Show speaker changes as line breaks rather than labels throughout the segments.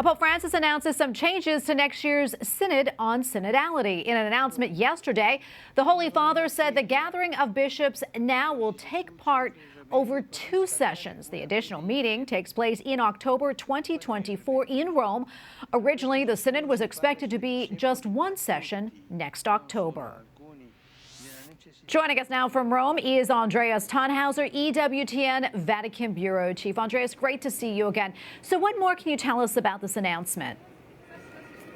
Pope Francis announces some changes to next year's Synod on Synodality. In an announcement yesterday, the Holy Father said the gathering of bishops now will take part over 2 sessions. The additional meeting takes place in October 2024 in Rome. Originally, the Synod was expected to be just 1 session next October. Joining us now from Rome is Andreas Thonhauser, EWTN Vatican Bureau Chief. Andreas, great to see you again. So what more can you tell us about this announcement?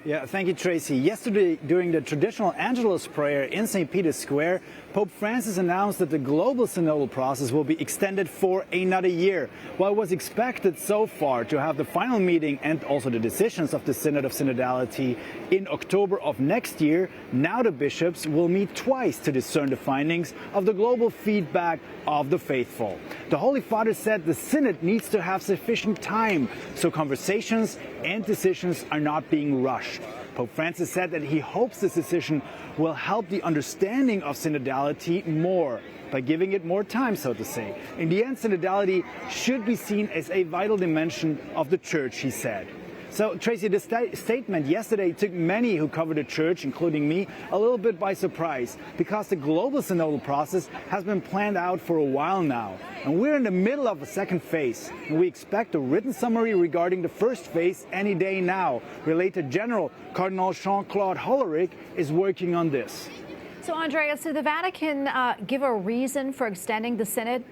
Yeah, thank you, Tracy. Yesterday, during the traditional Angelus prayer in St. Peter's Square, Pope Francis announced that the global synodal process will be extended for another year. While it was expected so far to have the final meeting and also the decisions of the Synod of Synodality in October of next year, now the bishops will meet twice to discern the findings of the global feedback of the faithful. The Holy Father said the Synod needs to have sufficient time, so conversations and decisions are not being rushed. Pope Francis said that he hopes this decision will help the understanding of synodality more by giving it more time, so to say. In the end, synodality should be seen as a vital dimension of the Church, he said. So, Tracy, the statement yesterday took many who cover the Church, including me, a little bit by surprise, because the global synodal process has been planned out for a while now. And we're in the middle of a second phase, and we expect a written summary regarding the first phase any day now. Related General Cardinal Jean-Claude Hollerich is working on this.
So, Andreas, did the Vatican give a reason for extending the Synod?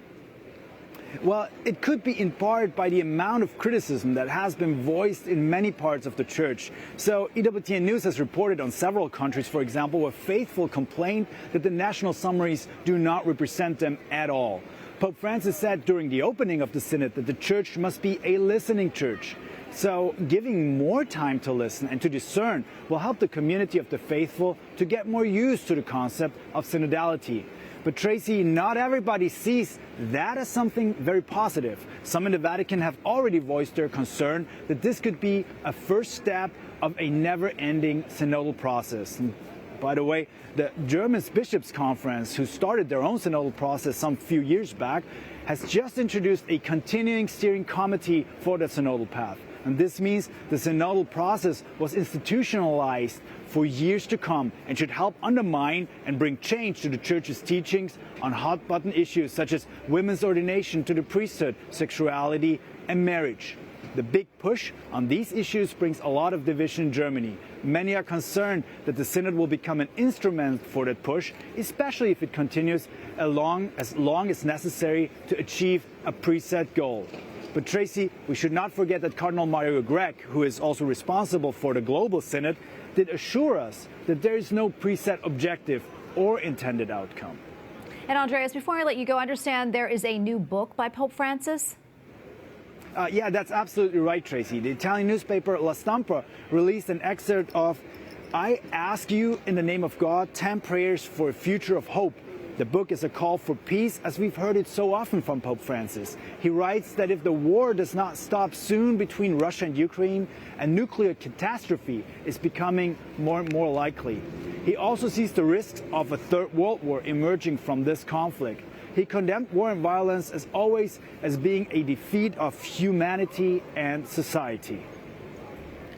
Well, it could be in part by the amount of criticism that has been voiced in many parts of the Church. So EWTN News has reported on several countries, for example, where faithful complained that the national summaries do not represent them at all. Pope Francis said during the opening of the Synod that the Church must be a listening Church. So giving more time to listen and to discern will help the community of the faithful to get more used to the concept of synodality. But Tracy, not everybody sees that as something very positive. Some in the Vatican have already voiced their concern that this could be a first step of a never-ending synodal process. And by the way, the German Bishops' Conference, who started their own synodal process some few years back, has just introduced a continuing steering committee for the synodal path. And this means the synodal process was institutionalized for years to come and should help undermine and bring change to the Church's teachings on hot-button issues such as women's ordination to the priesthood, sexuality, and marriage. The big push on these issues brings a lot of division in Germany. Many are concerned that the Synod will become an instrument for that push, especially if it continues as long as necessary to achieve a preset goal. But Tracy, we should not forget that Cardinal Mario Grech, who is also responsible for the Global Synod, did assure us that there is no preset objective or intended outcome.
And Andreas, before I let you go, I understand there is a new book by Pope Francis?
Yeah, that's absolutely right, Tracy. The Italian newspaper La Stampa released an excerpt of "I Ask You in the Name of God, 10 Prayers for a Future of Hope." The book is a call for peace, as we've heard it so often from Pope Francis. He writes that if the war does not stop soon between Russia and Ukraine, a nuclear catastrophe is becoming more and more likely. He also sees the risks of a third world war emerging from this conflict. He condemned war and violence as always as being a defeat of humanity and society.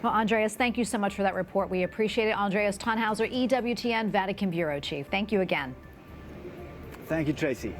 Well, Andreas, thank you so much for that report. We appreciate it. Andreas Thonhauser, EWTN Vatican Bureau Chief. Thank you again.
Thank you, Tracy.